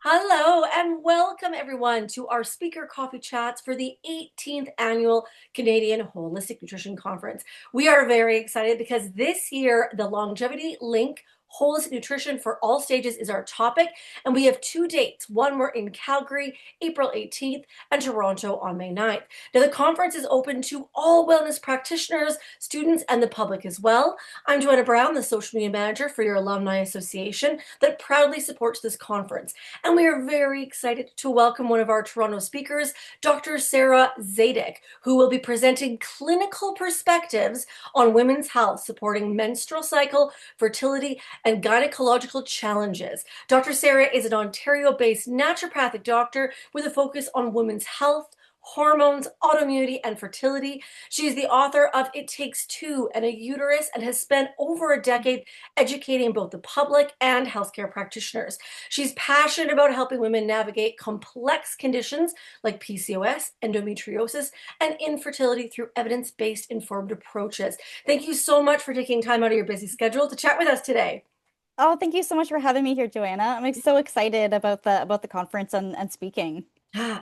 Hello and welcome everyone to our speaker coffee chats for the 18th annual Canadian Holistic Nutrition Conference. We are very excited because this year the Longevity Link Holistic Nutrition for All Stages is our topic, and we have two dates. One, we're in Calgary, April 18th, and Toronto on May 9th. Now, the conference is open to all wellness practitioners, students, and the public as well. I'm Joanna Brown, the social media manager for your alumni association that proudly supports this conference. And we are very excited to welcome one of our Toronto speakers, Dr. Sarah Zadek, who will be presenting clinical perspectives on women's health, supporting menstrual cycle, fertility, and gynecological challenges. Dr. Sarah is an Ontario-based naturopathic doctor with a focus on women's health, hormones, autoimmunity, and fertility. She is the author of It Takes Two and a Uterus and has spent over a decade educating both the public and healthcare practitioners. She's passionate about helping women navigate complex conditions like PCOS, endometriosis, and infertility through evidence-based informed approaches. Thank you so much for taking time out of your busy schedule to chat with us today. Oh, thank you so much for having me here, Joanna. I'm so excited about the conference and speaking.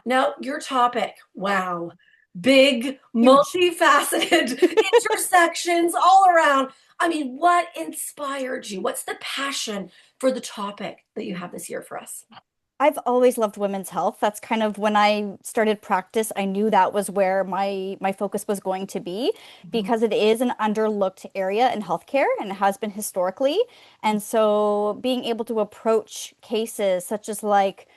Now, your topic, wow, big, Huge. multifaceted intersections all around. I mean, what inspired you? What's the passion for the topic that you have this year for us? I've always loved women's health. That's kind of when I started practice, I knew that was where my focus was going to be Mhm. because it is an underlooked area in healthcare and it has been historically. And so being able to approach cases such as like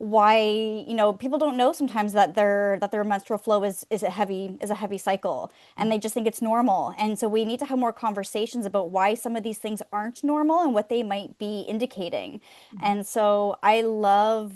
why, people don't know sometimes that their menstrual flow is a heavy cycle and they just think it's normal. And so we need to have more conversations about why some of these things aren't normal and what they might be indicating. And so I love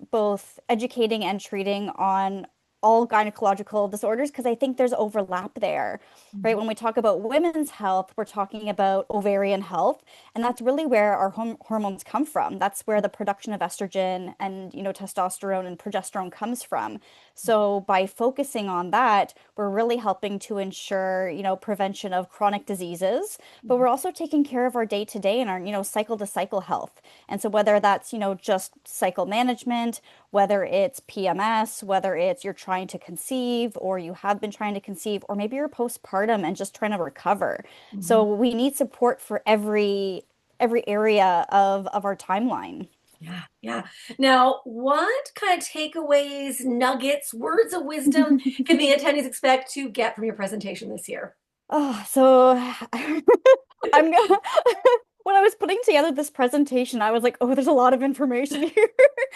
both educating and treating on all gynecological disorders because I think there's overlap there, right? Mhm. When we talk about women's health, we're talking about ovarian health, and that's really where our hormones come from. That's where the production of estrogen and, testosterone and progesterone comes from. So by focusing on that, we're really helping to ensure, prevention of chronic diseases, but we're also taking care of our day to day and our, cycle to cycle health. And so whether that's, just cycle management, whether it's PMS, whether it's you're trying to conceive or you have been trying to conceive, or maybe you're postpartum and just trying to recover. So Mhm. we need support for every area of our timeline. Yeah, yeah. Now, what kind of takeaways, nuggets, words of wisdom can the attendees expect to get from your presentation this year? Oh, so I'm gonna when I was putting together this presentation, I was like, oh, there's a lot of information here.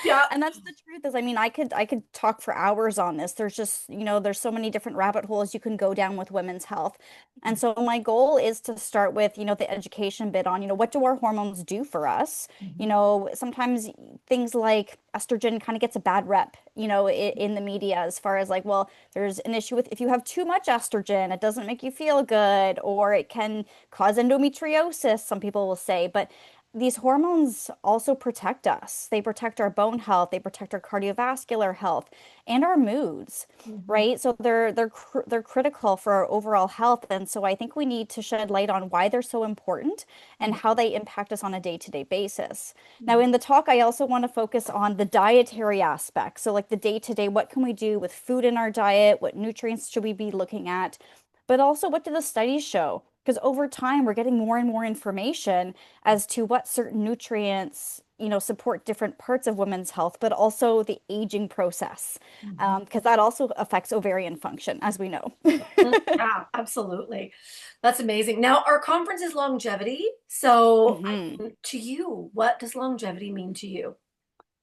Yeah. And that's the truth is, I mean, I could talk for hours on this. There's just, there's so many different rabbit holes you can go down with women's health. And so my goal is to start with, the education bit on, what do our hormones do for us? Mhm. Sometimes things like estrogen kind of gets a bad rep, in the media as far as like, well, there's an issue with if you have too much estrogen, it doesn't make you feel good, or it can cause endometriosis, some people will say. But these hormones also protect us. They protect our bone health, they protect our cardiovascular health and our moods, Mhm. right? So they're critical for our overall health. And so I think we need to shed light on why they're so important and how they impact us on a day-to-day basis. Now, Mhm. in the talk, I also want to focus on the dietary aspect. So like the day-to-day, what can we do with food in our diet? What nutrients should we be looking at? But also, what do the studies show? Because over time, we're getting more and more information as to what certain nutrients, support different parts of women's health, but also the aging process, Mhm. because that also affects ovarian function, as we know. Mhm. Yeah, absolutely. That's amazing. Now, our conference is longevity. So, Mhm. to you, what does longevity mean to you?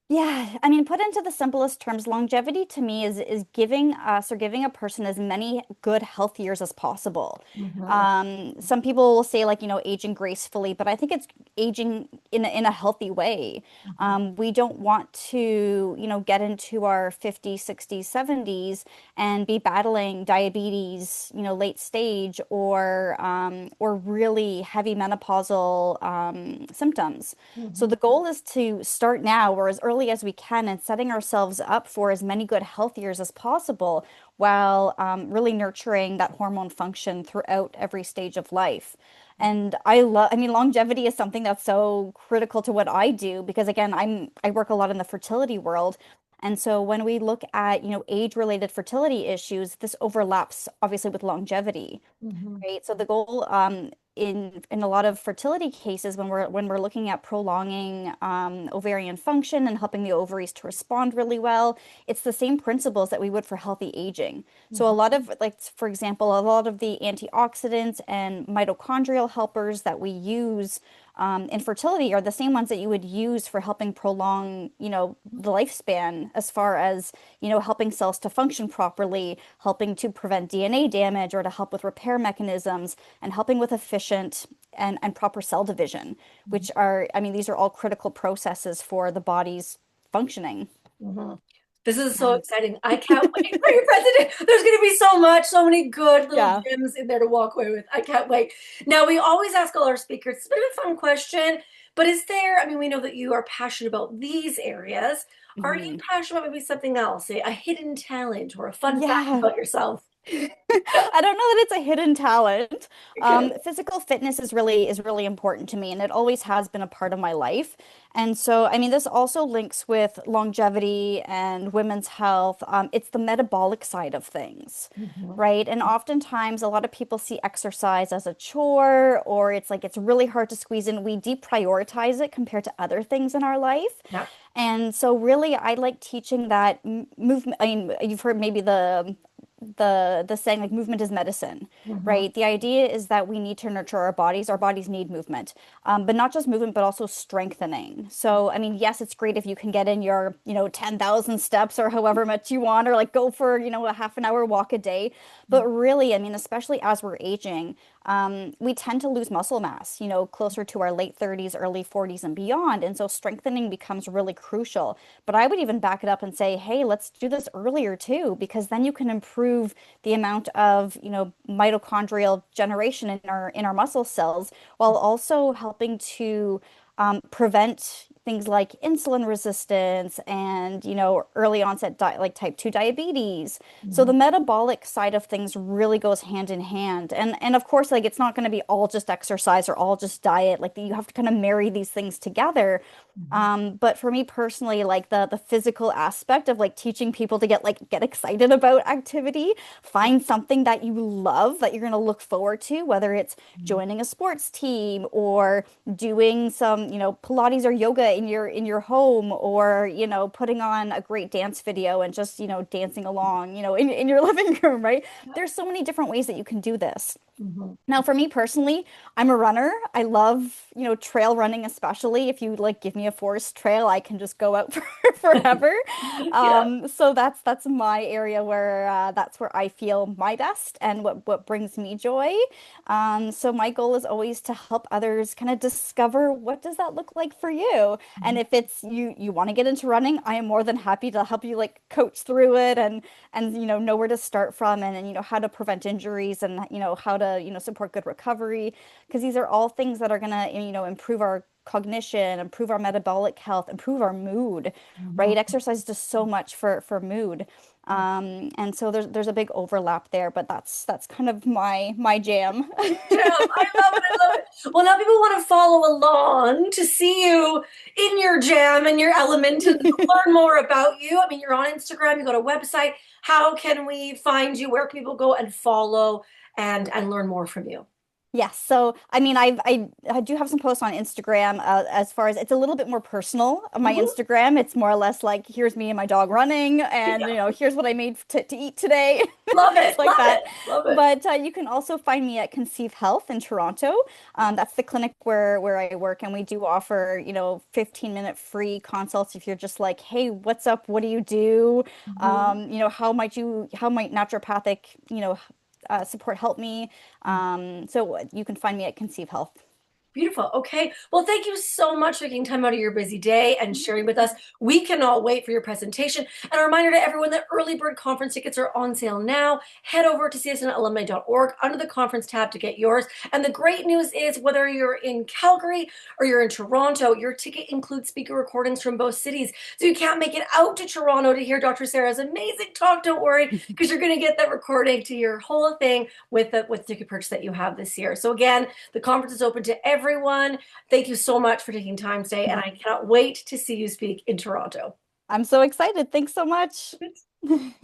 Yeah, I mean, put into the simplest terms, longevity to me is giving us or giving a person as many good health years as possible. Mhm. Some people will say like, aging gracefully, but I think it's aging in a healthy way. Mhm. We don't want to, get into our 50s, 60s, 70s and be battling diabetes, late stage or really heavy menopausal symptoms. So the Mhm. goal is to start now or as early early as we can and setting ourselves up for as many good health years as possible while really nurturing that hormone function throughout every stage of life. And I mean, longevity is something that's so critical to what I do because again, I work a lot in the fertility world. And so when we look at, age-related fertility issues, this overlaps obviously with longevity. Mhm. Right. So the goal in a lot of fertility cases when we're looking at prolonging ovarian function and helping the ovaries to respond really well, it's the same principles that we would for healthy aging. So a Mhm. lot of like for example, a lot of the antioxidants and mitochondrial helpers that we use in fertility are the same ones that you would use for helping prolong, the lifespan as far as, helping cells to function properly, helping to prevent DNA damage or to help with repair mechanisms, and helping with efficient and proper cell division, which are, I mean, these are all critical processes for the body's functioning. Mhm. This is so Yeah. exciting. I can't wait for your president. There's going to be so much, so many good little Yeah. gems in there to walk away with. I can't wait. Now, we always ask all our speakers, it's a bit of a fun question, but is there, I mean, we know that you are passionate about these areas. Are you Mhm. passionate about maybe something else, a hidden talent or a fun fact Yeah. about yourself? I don't know that it's a hidden talent. Okay. Physical fitness is really important to me, and it always has been a part of my life. And so, I mean, this also links with longevity and women's health. It's the metabolic side of things, Mhm. right? And oftentimes, a lot of people see exercise as a chore, or it's like it's really hard to squeeze in. We deprioritize it compared to other things in our life. Yeah. And so, really, I like teaching that movement. I mean, you've heard maybe the saying like movement is medicine, Mhm. right? The idea is that we need to nurture our bodies. Our bodies need movement, but not just movement, but also strengthening. So, I mean, yes, it's great if you can get in your, 10,000 steps or however much you want, or like go for, a half an hour walk a day. But really, I mean, especially as we're aging, we tend to lose muscle mass, closer to our late 30s, early 40s, and beyond. And so strengthening becomes really crucial. But I would even back it up and say, hey, let's do this earlier too, because then you can improve the amount of, mitochondrial generation in our muscle cells while also helping to prevent things like insulin resistance and, early onset like type 2 diabetes. So Mhm. the metabolic side of things really goes hand in hand. And of course, like it's not going to be all just exercise or all just diet. Like you have to kind of marry these things together. Mhm. But for me personally, like the physical aspect of like teaching people to get excited about activity, find something that you love that you're going to look forward to, whether it's Mhm. joining a sports team or doing some, Pilates or yoga in your home or, putting on a great dance video and just, dancing along, in your living room, right? There's so many different ways that you can do this. Mhm. Now, for me personally, I'm a runner. I love, trail running, especially if you like give me a forest trail, I can just go out for forever. Yeah. So that's my area where that's where I feel my best and what brings me joy. So my goal is always to help others kind of discover what does that look like for you. And if it's you want to get into running, I am more than happy to help you like coach through it and know where to start from and how to prevent injuries and how to support good recovery because these are all things that are going to improve our cognition, improve our metabolic health, improve our mood, right? Mhm. Exercise does so much for mood. And so there's a big overlap there, but that's kind of my jam. Jam. I love it. I love it. Well, now people want to follow along to see you in your jam and your element and learn more about you. I mean, you're on Instagram, you got a website. How can we find you? Where can people go and follow and learn more from you? Yes. So, I mean, I do have some posts on Instagram as far as it's a little bit more personal. On my Mhm. Instagram, it's more or less like, here's me and my dog running, and, Yeah. here's what I made to eat today, Love things it. like Love that. it. Love it. But you can also find me at Conceive Health in Toronto. That's the clinic where I work, and we do offer, 15-minute free consults if you're just like, hey, what's up? What do you do? Mhm. How might naturopathic, support help me? So you can find me at Conceive Health. Beautiful. Okay. Well, thank you so much for taking time out of your busy day and sharing with us. We cannot wait for your presentation. And a reminder to everyone that early bird conference tickets are on sale now. Head over to csnalumni.org under the conference tab to get yours. And the great news is whether you're in Calgary or you're in Toronto, your ticket includes speaker recordings from both cities. So you can't make it out to Toronto to hear Dr. Sarah's amazing talk. Don't worry, because you're going to get that recording to your whole thing with the ticket purchase that you have this year. So again, the conference is open to everyone. Thank you so much for taking time today, and I cannot wait to see you speak in Toronto. I'm so excited. Thanks so much.